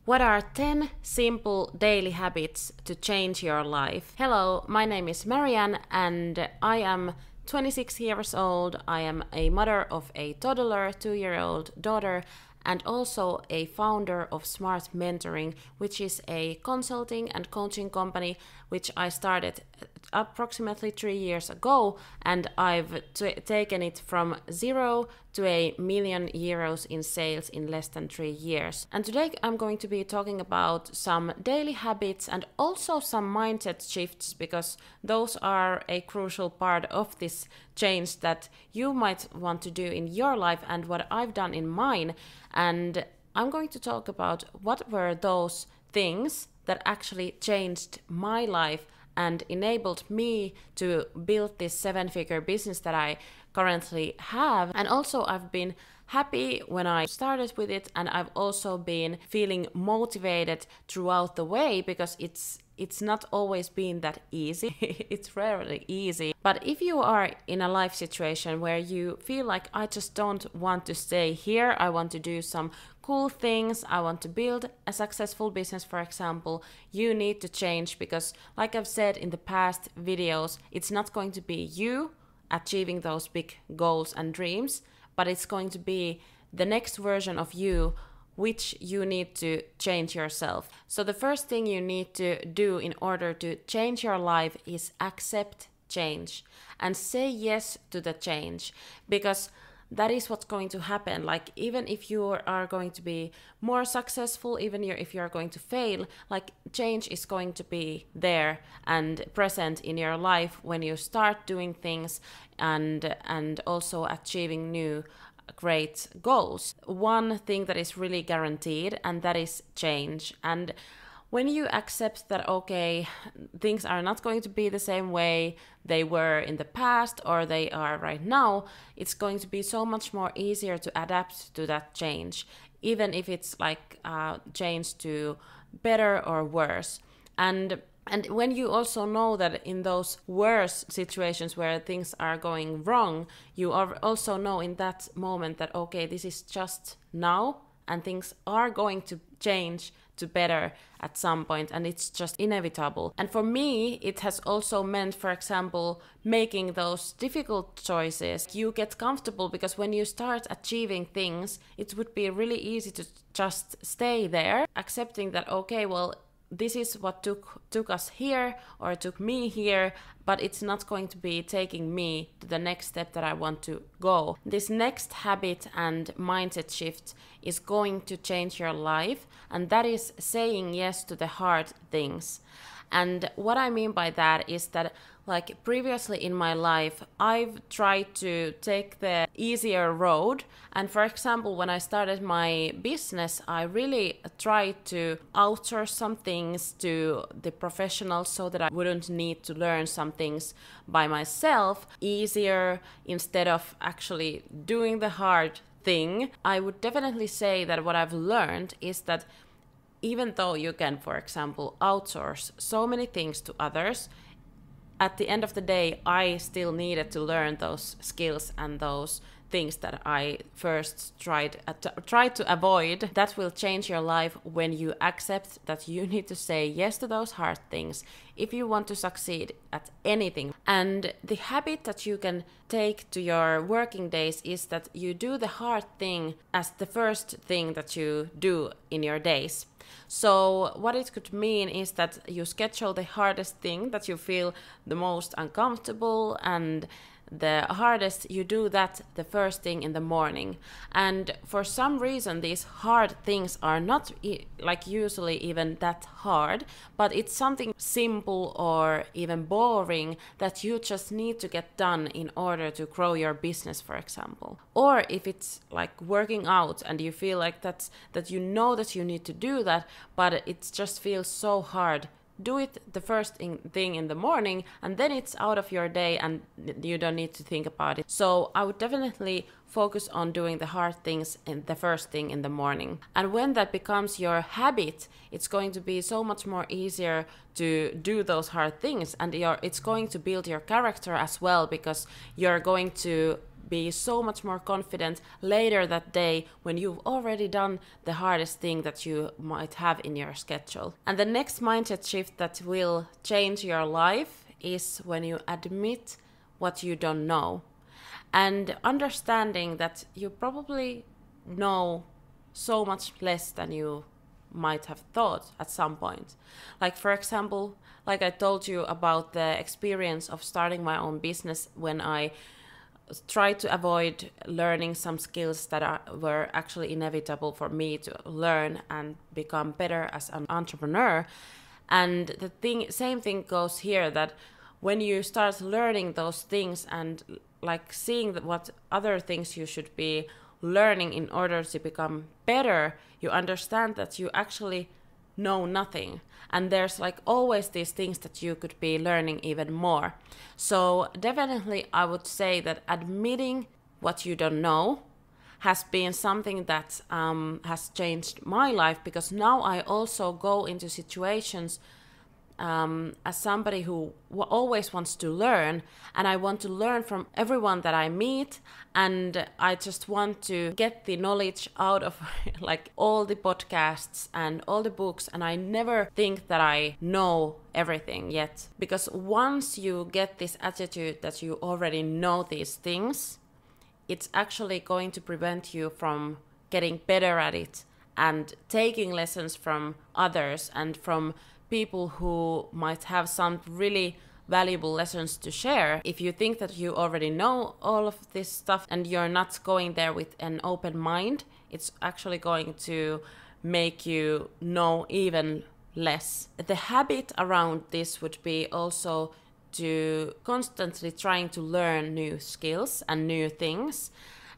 What are 10 simple daily habits to change your life? Hello, my name is Marianne and I am 26 years old. I am a mother of a toddler, 2-year-old daughter, and also a founder of Smart Mentoring, which is a consulting and coaching company which I started approximately 3 years ago, and I've taken it from 0 to €1 million in sales in less than 3 years. And today I'm going to be talking about some daily habits and also some mindset shifts, because those are a crucial part of this change that you might want to do in your life and what I've done in mine. And I'm going to talk about what were those things that actually changed my life and enabled me to build this 7-figure business that I currently have. And also I've been happy when I started with it, and I've also been feeling motivated throughout the way, because it's not always been that easy. It's rarely easy. But if you are in a life situation where you feel like, I just don't want to stay here, I want to do some cool things, I want to build a successful business, for example, you need to change, because like I've said in the past videos, it's not going to be you achieving those big goals and dreams, but it's going to be the next version of you which you need to change yourself. So the first thing you need to do in order to change your life is accept change and say yes to the change, because that is what's going to happen. Like, even if you are going to be more successful, even if you're going to fail, like, change is going to be there and present in your life when you start doing things and also achieving new great goals. One thing that is really guaranteed, and that is change. And when you accept that, okay, things are not going to be the same way they were in the past or they are right now, it's going to be so much more easier to adapt to that change, even if it's like change to better or worse. And when you also know that in those worse situations where things are going wrong, you also know in that moment that, okay, this is just now and things are going to change to better at some point, and it's just inevitable. And for me, it has also meant, for example, making those difficult choices. You get comfortable, because when you start achieving things, it would be really easy to just stay there, accepting that, okay, well, this is what took us here, or took me here, but it's not going to be taking me to the next step that I want to go. This next habit and mindset shift is going to change your life, and that is saying yes to the hard things. And what I mean by that is that, like, previously in my life, I've tried to take the easier road. And for example, when I started my business, I really tried to outsource some things to the professionals so that I wouldn't need to learn some things by myself easier, instead of actually doing the hard thing. I would definitely say that what I've learned is that even though you can, for example, outsource so many things to others, at the end of the day, I still needed to learn those skills and those things that I first tried to avoid. That will change your life when you accept that you need to say yes to those hard things if you want to succeed at anything. And the habit that you can take to your working days is that you do the hard thing as the first thing that you do in your days. So what it could mean is that you schedule the hardest thing that you feel the most uncomfortable and the hardest, you do that the first thing in the morning. And for some reason, these hard things are not like usually even that hard, but it's something simple or even boring that you just need to get done in order to grow your business, for example. Or if it's like working out and you feel like that you know that you need to do that, but it just feels so hard, do it the first thing in the morning, and then it's out of your day and you don't need to think about it. So I would definitely focus on doing the hard things in the first thing in the morning. And when that becomes your habit, it's going to be so much more easier to do those hard things, and it's going to build your character as well, because you're going to be so much more confident later that day when you've already done the hardest thing that you might have in your schedule. And the next mindset shift that will change your life is when you admit what you don't know, and understanding that you probably know so much less than you might have thought at some point. Like, for example, like I told you about the experience of starting my own business, when I tried to avoid learning some skills that were actually inevitable for me to learn and become better as an entrepreneur. And same thing goes here, that when you start learning those things and like seeing what other things you should be learning in order to become better, you understand that you actually know nothing. And there's like always these things that you could be learning even more. So definitely I would say that admitting what you don't know has been something that has changed my life, because now I also go into situations as somebody who always wants to learn, and I want to learn from everyone that I meet, and I just want to get the knowledge out of like all the podcasts and all the books, and I never think that I know everything yet, because once you get this attitude that you already know these things, it's actually going to prevent you from getting better at it and taking lessons from others and from people who might have some really valuable lessons to share. If you think that you already know all of this stuff and you're not going there with an open mind, it's actually going to make you know even less. The habit around this would be also to constantly trying to learn new skills and new things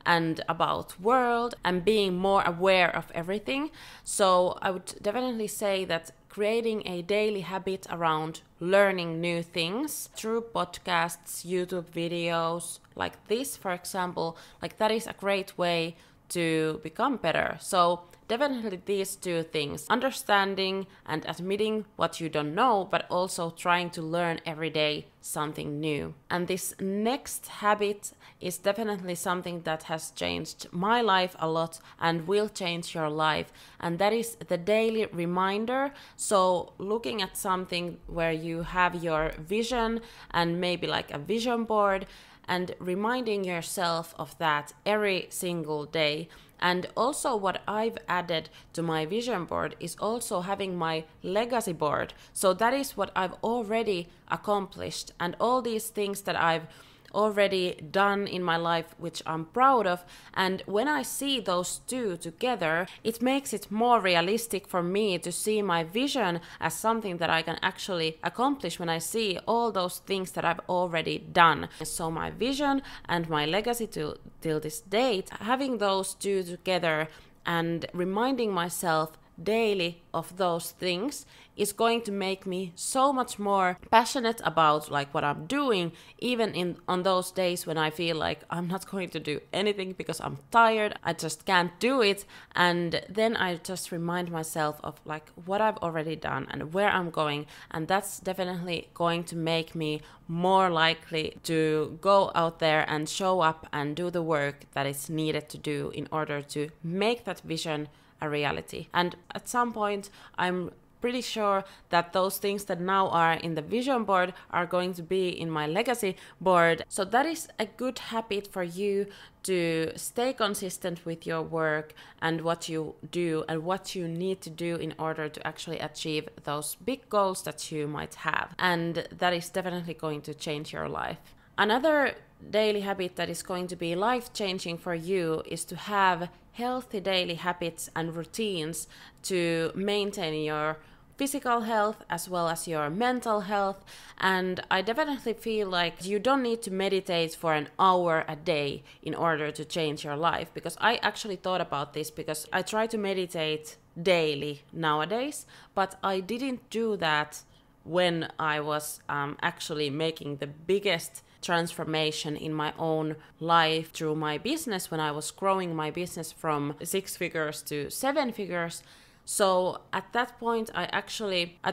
and about world and being more aware of everything. So I would definitely say that creating a daily habit around learning new things through podcasts, YouTube videos, like this, for example, like that is a great way to become better. So definitely these two things, understanding and admitting what you don't know, but also trying to learn every day something new. And this next habit is definitely something that has changed my life a lot and will change your life. And that is the daily reminder. So looking at something where you have your vision and maybe like a vision board, and reminding yourself of that every single day. And also what I've added to my vision board is also having my legacy board. So that is what I've already accomplished, and all these things that I've already done in my life, which I'm proud of. And when I see those two together, it makes it more realistic for me to see my vision as something that I can actually accomplish when I see all those things that I've already done. So my vision and my legacy till this date, having those two together and reminding myself daily of those things is going to make me so much more passionate about like what I'm doing, even on those days when I feel like I'm not going to do anything because I'm tired, I just can't do it. And then I just remind myself of like what I've already done and where I'm going, and that's definitely going to make me more likely to go out there and show up and do the work that is needed to do in order to make that vision a reality. And at some point, I'm pretty sure that those things that now are in the vision board are going to be in my legacy board. So that is a good habit for you to stay consistent with your work and what you do and what you need to do in order to actually achieve those big goals that you might have. And that is definitely going to change your life. Another daily habit that is going to be life-changing for you is to have healthy daily habits and routines to maintain your physical health as well as your mental health. And I definitely feel like you don't need to meditate for an hour a day in order to change your life, because I actually thought about this because I try to meditate daily nowadays, but I didn't do that when I was actually making the biggest transformation in my own life through my business, when I was growing my business from 6 figures to 7 figures. So at that point, I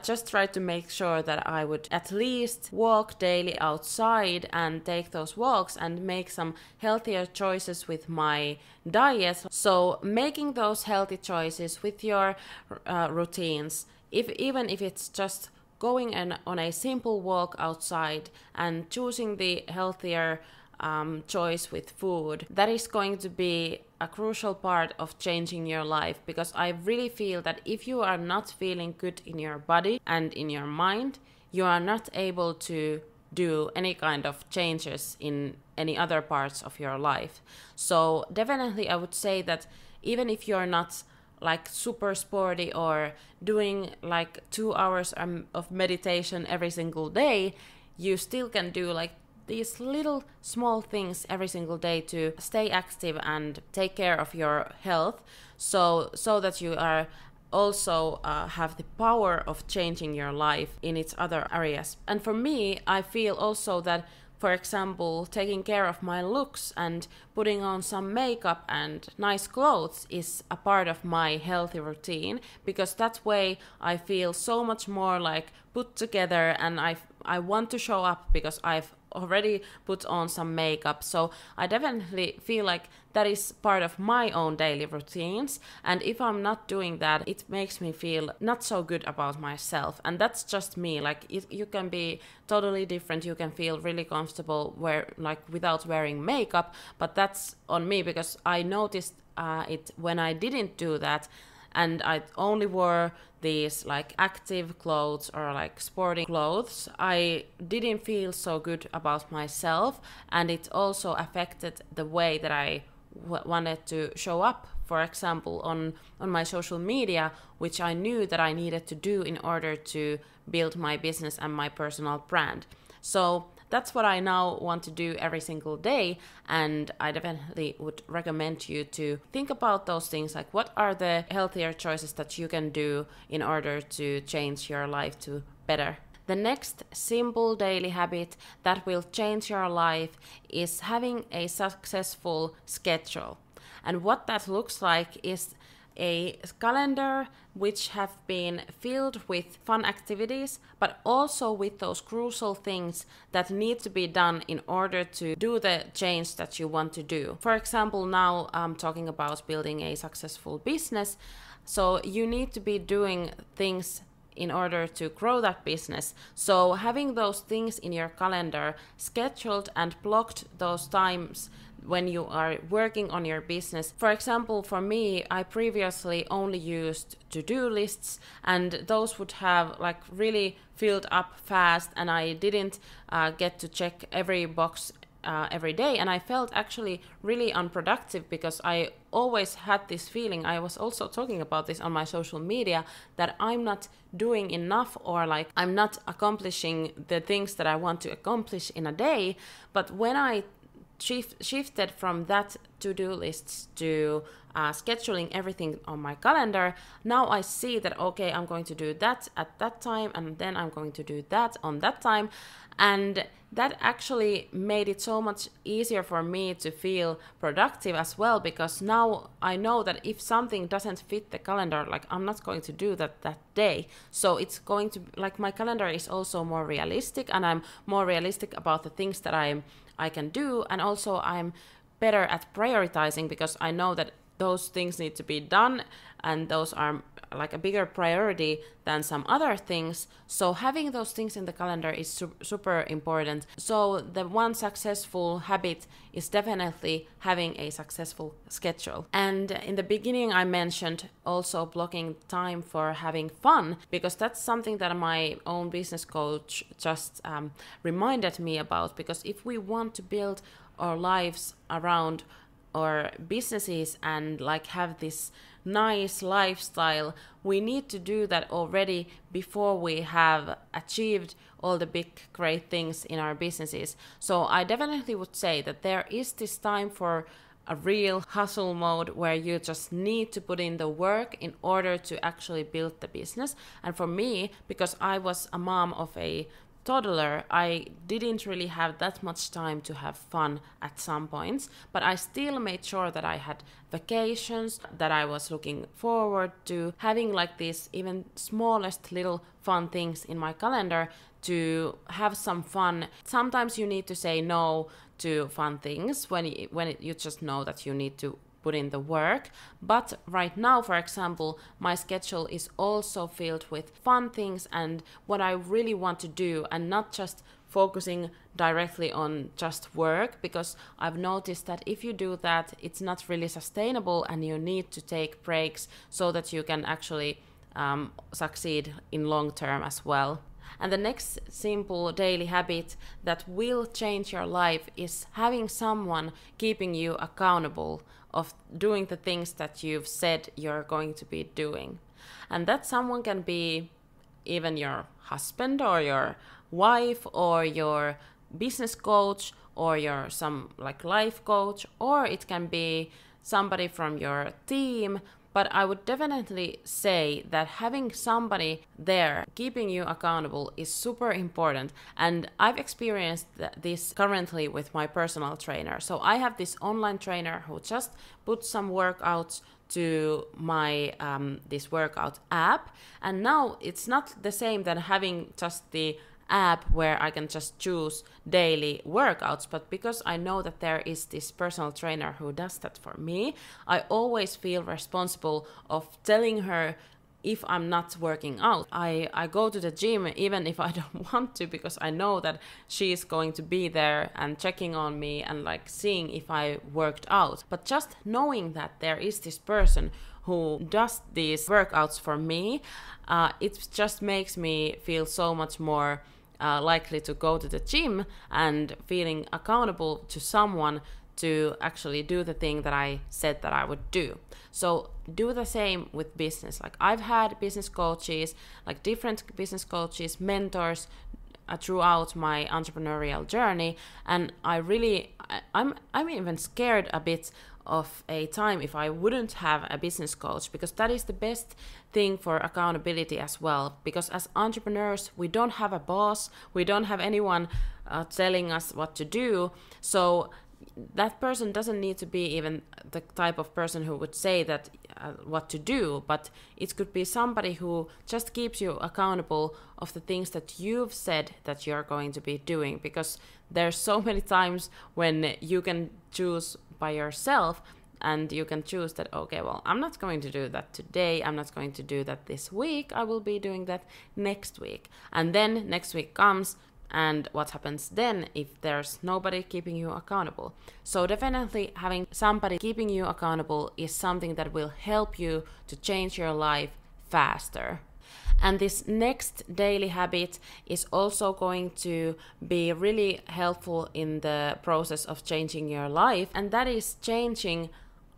just tried to make sure that I would at least walk daily outside and take those walks and make some healthier choices with my diet. So making those healthy choices with your routines, even if it's just going on a simple walk outside and choosing the healthier choice with food, that is going to be a crucial part of changing your life, because I really feel that if you are not feeling good in your body and in your mind, you are not able to do any kind of changes in any other parts of your life. So definitely I would say that even if you're not like super sporty or doing like 2 hours of meditation every single day, you still can do like these little small things every single day to stay active and take care of your health, so that you are also have the power of changing your life in its other areas. And for me, I feel also that, for example, taking care of my looks and putting on some makeup and nice clothes is a part of my healthy routine, because that way I feel so much more like put together, and I want to show up because I've already put on some makeup. So I definitely feel like that is part of my own daily routines, and if I'm not doing that, it makes me feel not so good about myself. And that's just me. Like you can be totally different, you can feel really comfortable without wearing makeup, but that's on me, because I noticed it when I didn't do that and I only wore these like active clothes or like sporting clothes. I didn't feel so good about myself, and it also affected the way that I wanted to show up, for example, on my social media, which I knew that I needed to do in order to build my business and my personal brand. So that's what I now want to do every single day, and I definitely would recommend you to think about those things, like what are the healthier choices that you can do in order to change your life to better. The next simple daily habit that will change your life is having a successful schedule. And what that looks like is a calendar which have been filled with fun activities, but also with those crucial things that need to be done in order to do the change that you want to do. For example, now I'm talking about building a successful business. So you need to be doing things in order to grow that business. So having those things in your calendar, scheduled and blocked those times when you are working on your business. For example, for me, I previously only used to-do lists, and those would have like really filled up fast, and I didn't get to check every box every day, and I felt actually really unproductive, because I always had this feeling, I was also talking about this on my social media, that I'm not doing enough, or like I'm not accomplishing the things that I want to accomplish in a day. But when I shifted from that to-do lists to scheduling everything on my calendar, now I see that, okay, I'm going to do that at that time, and then I'm going to do that on that time. And that actually made it so much easier for me to feel productive as well, because now I know that if something doesn't fit the calendar, like I'm not going to do that day. So it's going to, like, my calendar is also more realistic, and I'm more realistic about the things that I can do, and also I'm better at prioritizing, because I know that those things need to be done, and those are like a bigger priority than some other things. So having those things in the calendar is super important. So the one successful habit is definitely having a successful schedule. And in the beginning I mentioned also blocking time for having fun, because that's something that my own business coach just reminded me about. Because if we want to build our lives around our businesses and like have this nice lifestyle, we need to do that already before we have achieved all the big great things in our businesses. So I definitely would say that there is this time for a real hustle mode where you just need to put in the work in order to actually build the business. And for me, because I was a mom of a toddler, I didn't really have that much time to have fun at some points, but I still made sure that I had vacations, that I was looking forward to having like these even smallest little fun things in my calendar to have some fun. Sometimes you need to say no to fun things when you just know that you need to put in the work. But right now, for example, my schedule is also filled with fun things and what I really want to do, and not just focusing directly on just work, because I've noticed that if you do that, it's not really sustainable and you need to take breaks so that you can actually succeed in long term as well. And the next simple daily habit that will change your life is having someone keeping you accountable of doing the things that you've said you're going to be doing. And that someone can be even your husband or your wife or your business coach or your some like life coach, or it can be somebody from your team. But I would definitely say that having somebody there keeping you accountable is super important. And I've experienced this currently with my personal trainer. So I have this online trainer who just puts some workouts to my this workout app. And now it's not the same than having just the app where I can just choose daily workouts, but because I know that there is this personal trainer who does that for me, I always feel responsible of telling her if I'm not working out. I go to the gym even if I don't want to, because I know that she's going to be there and checking on me and like seeing if I worked out. But just knowing that there is this person who does these workouts for me, it just makes me feel so much more likely to go to the gym and feeling accountable to someone to actually do the thing that I said that I would do. So do the same with business. Like I've had business coaches, like different business coaches, mentors throughout my entrepreneurial journey, and I'm even scared a bit of a time if I wouldn't have a business coach, because that is the best thing for accountability as well. Because as entrepreneurs, we don't have a boss, we don't have anyone telling us what to do. So that person doesn't need to be even the type of person who would say that what to do, but it could be somebody who just keeps you accountable of the things that you've said that you're going to be doing. Because there's so many times when you can choose by yourself and you can choose that, okay, well, I'm not going to do that today, I'm not going to do that this week, I will be doing that next week. And then next week comes, and what happens then if there's nobody keeping you accountable? So definitely having somebody keeping you accountable is something that will help you to change your life faster. And this next daily habit is also going to be really helpful in the process of changing your life, and that is changing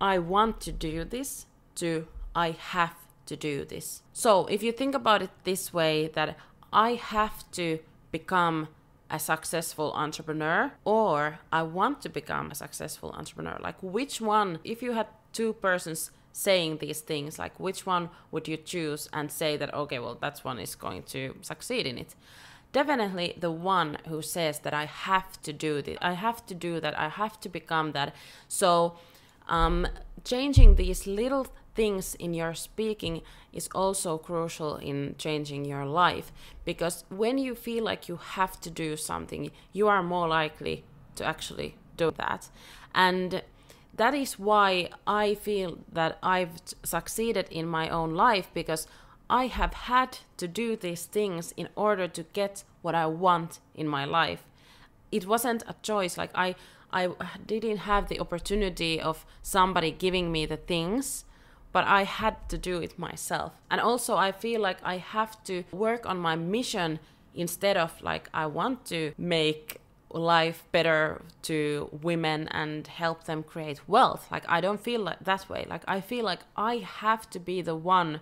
I want to do this to I have to do this. So if you think about it this way, that I have to become a successful entrepreneur, or I want to become a successful entrepreneur, like which one, if you had two persons saying these things, like which one would you choose and say that, okay, well, that one is going to succeed in it? Definitely the one who says that I have to do this, I have to do that, I have to become that. So changing these little things in your speaking is also crucial in changing your life, because when you feel like you have to do something, you are more likely to actually do that. And that is why I feel that I've succeeded in my own life, because I have had to do these things in order to get what I want in my life. It wasn't a choice. Like I didn't have the opportunity of somebody giving me the things, but I had to do it myself. And also I feel like I have to work on my mission instead of like I want to make life better to women and help them create wealth. Like I don't feel like that way. Like I feel like I have to be the one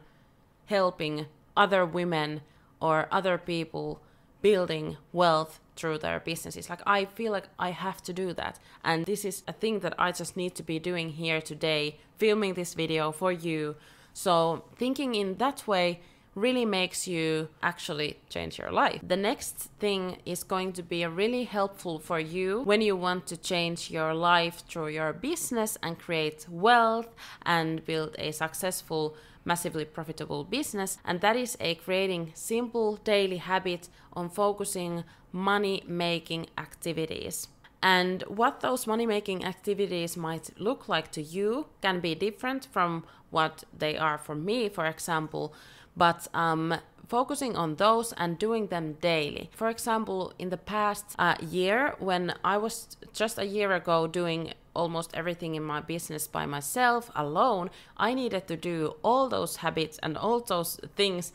helping other women or other people building wealth through their businesses. Like I feel like I have to do that, and this is a thing that I just need to be doing here today, filming this video for you. So thinking in that way really makes you actually change your life. The next thing is going to be really helpful for you when you want to change your life through your business and create wealth and build a successful, massively profitable business, and that is creating simple daily habits on focusing money-making activities. And what those money-making activities might look like to you can be different from what they are for me, for example, but focusing on those and doing them daily. For example, in the past year, when I was just a year ago doing almost everything in my business by myself, alone, I needed to do all those habits and all those things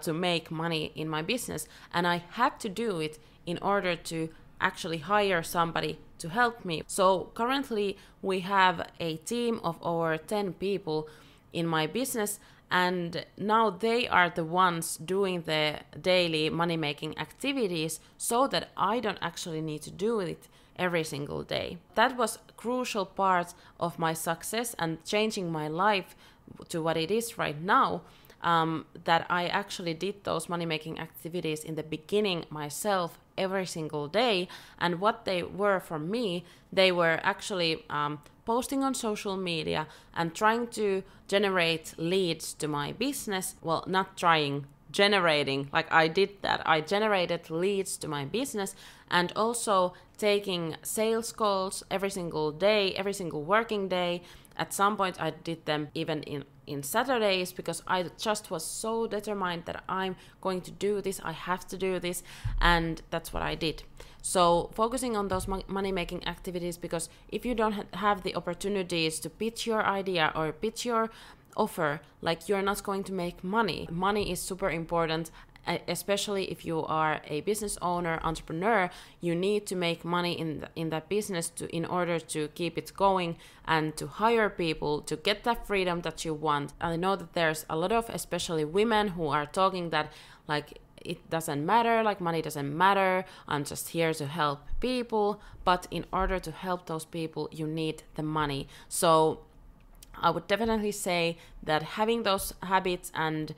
to make money in my business. And I had to do it in order to actually hire somebody to help me. So currently we have a team of over 10 people in my business, and now they are the ones doing the daily money-making activities so that I don't actually need to do it every single day. That was a crucial part of my success and changing my life to what it is right now, that I actually did those money-making activities in the beginning myself every single day. And what they were for me, they were actually posting on social media and trying to generate leads to my business. Well, not trying, generating, like I did that. I generated leads to my business, and also taking sales calls every single day, every single working day. At some point I did them even in Saturdays, because I just was so determined that I'm going to do this, I have to do this, and that's what I did. So focusing on those money-making activities, because if you don't have the opportunities to pitch your idea or pitch your offer, like, you're not going to make money. Money is super important, especially if you are a business owner, entrepreneur. You need to make money in that business in order to keep it going and to hire people, to get that freedom that you want. I know that there's a lot of, especially women, who are talking that, like, it doesn't matter, like, money doesn't matter, I'm just here to help people. But in order to help those people, you need the money. So I would definitely say that having those habits and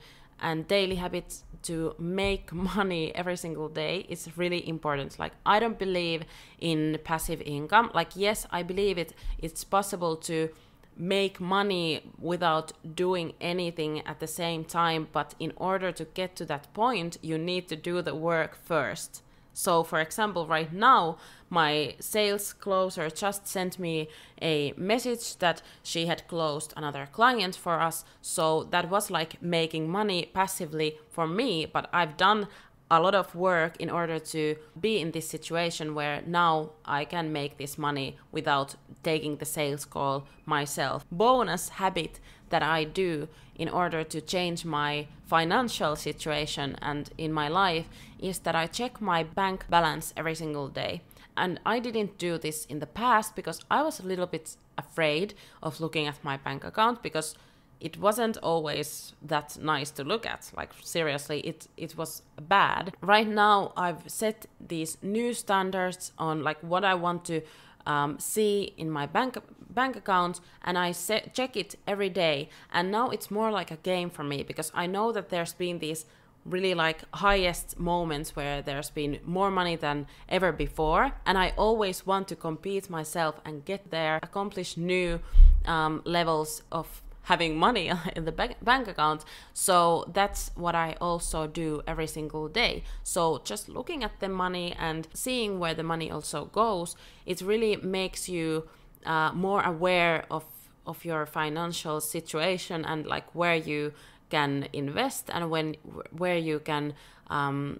daily habits to make money every single day is really important. Like, I don't believe in passive income. Like, yes, I believe it's possible to make money without doing anything at the same time, but in order to get to that point, you need to do the work first. So for example, right now, my sales closer just sent me a message that she had closed another client for us. So that was like making money passively for me, but I've done a lot of work in order to be in this situation where now I can make this money without taking the sales call myself. Bonus habit that I do in order to change my financial situation and in my life is that I check my bank balance every single day. And I didn't do this in the past because I was a little bit afraid of looking at my bank account, because it wasn't always that nice to look at. Like, seriously, it was bad. Right now, I've set these new standards on like what I want to see in my bank account, and I check it every day. And now it's more like a game for me, because I know that there's been these really like highest moments where there's been more money than ever before, and I always want to compete myself and get there, accomplish new levels of having money in the bank account. So that's what I also do every single day. So just looking at the money and seeing where the money also goes, it really makes you more aware of your financial situation and like where you can invest and where you can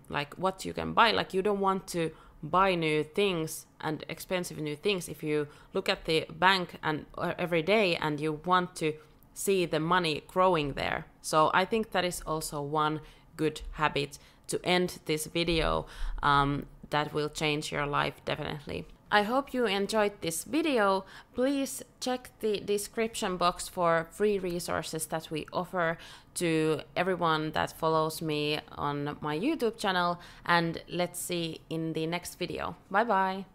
like what you can buy. Like, you don't want to buy new things and expensive new things if you look at the bank and every day and you want to see the money growing there. So I think that is also one good habit to end this video that will change your life definitely. I hope you enjoyed this video. Please check the description box for free resources that we offer to everyone that follows me on my YouTube channel, and let's see in the next video. Bye bye!